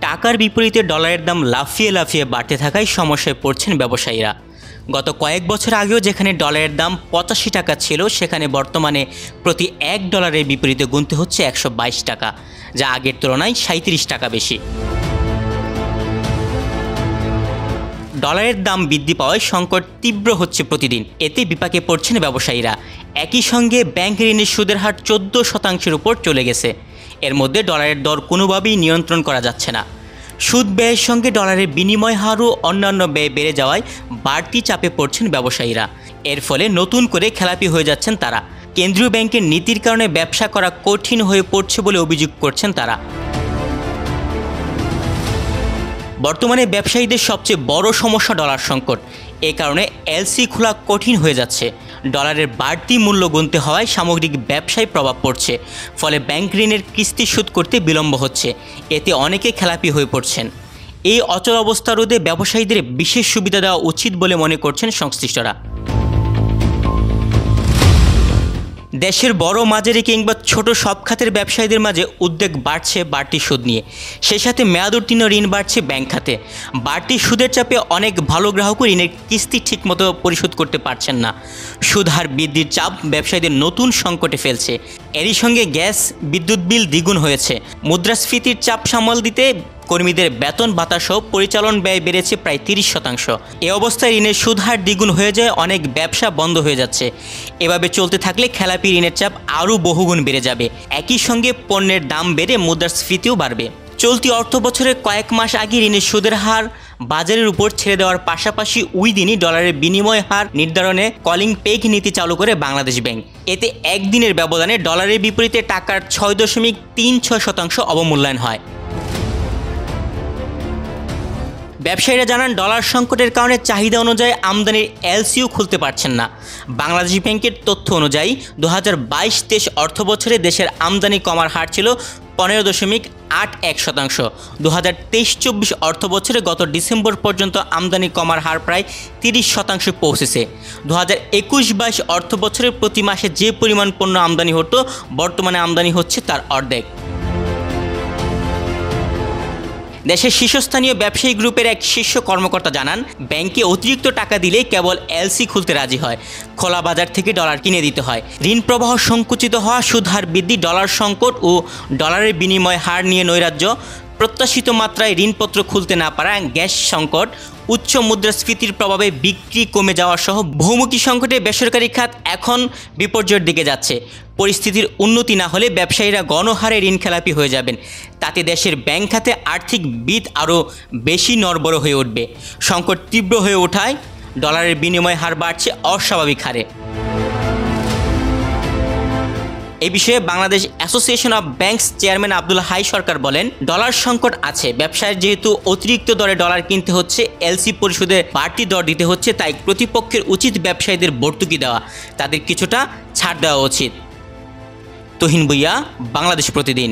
টাকার বিপরীতে ডলারের দাম লাফিয়ে লাফিয়ে বাড়তে থাকায় সমস্যায় পড়ছেন ব্যবসায়ীরা। গত কয়েক বছর আগেও যেখানে ডলারের দাম 85 টাকা ছিল, সেখানে বর্তমানে প্রতি $1 বিপরীতে গুনতে হচ্ছে 122 টাকা, যা আগের তুলনায় 37 টাকা বেশি। ডলারের দাম বৃদ্ধি পাওয়ায় সংকট তীব্র হচ্ছে প্রতিদিন। এতে বিপাকে পড়ছেন ব্যবসায়ীরা। একই সঙ্গে ব্যাংক ঋণের সুদের হার 14% উপর চলে গেছে। এর মধ্যে ডলারের দর কোনোভাবেই নিয়ন্ত্রণ করা যাচ্ছে না। সুদ ব্যয়ের সঙ্গে ডলারের বিনিময় হারও অন্যান্য ব্যয় বেড়ে যাওয়ায় বাড়তি চাপে পড়ছেন ব্যবসায়ীরা। এর ফলে নতুন করে খেলাপি হয়ে যাচ্ছেন তারা। কেন্দ্রীয় ব্যাংকের নীতির কারণে ব্যবসা করা কঠিন হয়ে পড়ছে বলে অভিযোগ করছেন তারা। বর্তমানে ব্যবসায়ীদের সবচেয়ে বড় সমস্যা ডলার সংকট। এ কারণে এলসি খোলা কঠিন হয়ে যাচ্ছে। ডলারের বাড়তি মূল্য গুনতে হওয়ায় সামগ্রিক ব্যবসায় প্রভাব পড়ছে। ফলে ব্যাংক ঋণের কিস্তি শোধ করতে বিলম্ব হচ্ছে। এতে অনেকে খেলাপি হয়ে পড়ছেন। এই অচল অবস্থা রোধে ব্যবসায়ীদের বিশেষ সুবিধা দেওয়া উচিত বলে মনে করছেন সংশ্লিষ্টরা। দেশের বড়, মাঝারি কিংবা ছোট সব খাতের ব্যবসায়ীদের মাঝে উদ্বেগ বাড়ছে বাড়তি সুদ নিয়ে। সেই সাথে মেয়াদোত্তীর্ণ ঋণ বাড়ছে ব্যাংক খাতে। বাড়তি সুদের চাপে অনেক ভালো গ্রাহকও ঋণের কিস্তি ঠিকমতো পরিশোধ করতে পারছেন না। সুদ হার বৃদ্ধির চাপ ব্যবসায়ীদের নতুন সংকটে ফেলছে। এরই সঙ্গে গ্যাস, বিদ্যুৎ বিল দ্বিগুণ হয়েছে। মুদ্রাস্ফীতির চাপ সামাল দিতে কর্মীদের বেতন ভাতা সহ পরিচালন ব্যয় বেড়েছে প্রায় 30%। এ অবস্থায় ঋণের সুদ হার দ্বিগুণ হয়ে যায়, অনেক ব্যবসা বন্ধ হয়ে যাচ্ছে। এভাবে চলতে থাকলে খেলাপি ঋণের চাপ আরও বহুগুণ বেড়ে যাবে। একই সঙ্গে পণ্যের দাম বেড়ে মুদ্রাস্ফীতিও বাড়বে। চলতি অর্থ বছরের কয়েক মাস আগে ঋণের সুদের হার বাজারের উপর ছেড়ে দেওয়ার পাশাপাশি ওই দিনই ডলারের বিনিময় হার নির্ধারণে কলিং পেগ নীতি চালু করে বাংলাদেশ ব্যাংক। এতে একদিনের ব্যবধানে ডলারের বিপরীতে টাকার 6.36% অবমূল্যায়ন হয়। ব্যবসায়ীরা জানান, ডলার সংকটের কারণে চাহিদা অনুযায়ী আমদানির এলসিও খুলতে পারছেন না। বাংলাদেশ ব্যাংকের তথ্য অনুযায়ী 2022-23 অর্থ বছরে দেশের আমদানি কমার হার ছিল 15.81%। 2023-24 অর্থ বছরে গত ডিসেম্বর পর্যন্ত আমদানি কমার হার প্রায় 30% পৌঁছেছে। 2021-22 অর্থ বছরে প্রতি মাসে যে পরিমাণ পণ্য আমদানি হতো, বর্তমানে আমদানি হচ্ছে তার অর্ধেক। দেশের শীর্ষস্থানীয় ব্যবসায়ী গ্রুপের এক শীর্ষ কর্মকর্তা জানান, ব্যাংকে অতিরিক্ত টাকা দিলে কেবল এলসি খুলতে রাজি হয়। খোলা বাজার থেকে ডলার কিনে দিতে হয়। ঋণ প্রবাহ সংকুচিত হওয়া, সুদ হার বৃদ্ধি, ডলার সংকট ও ডলারের বিনিময় হার নিয়ে নৈরাজ্য, প্রত্যাশিত মাত্রায় ঋণপত্র খুলতে না পারা, গ্যাস সংকট, উচ্চ মুদ্রাস্ফীতির প্রভাবে বিক্রি কমে যাওয়া সহ বহুমুখী সংকটে বেসরকারি খাত এখন বিপর্যয়ের দিকে যাচ্ছে। পরিস্থিতির উন্নতি না হলে ব্যবসায়ীরা গণহারে ঋণ খেলাপি হয়ে যাবেন। তাতে দেশের ব্যাংক খাতে আর্থিক ভিত আরও বেশি নড়বড় হয়ে উঠবে। সংকট তীব্র হয়ে ওঠায় ডলারের বিনিময় হার বাড়ছে অস্বাভাবিক হারে। এই বিষয়ে Bangladesh association of banks chairman Abdul Hai Sarkar বলেন, ডলার সংকট আছে। ব্যবসায়ের যেহেতু অতিরিক্ত দরে ডলার কিনতে হচ্ছে, এলসি পরিশোধে বাড়তি দর দিতে হচ্ছে, তাই প্রতিপক্ষের উচিত ব্যবসায়ীদের ভর্তুকি দেওয়া, তাদের কিছুটা ছাড় দেওয়া উচিত। তুহিন ভুইয়া, বাংলাদেশ প্রতিদিন।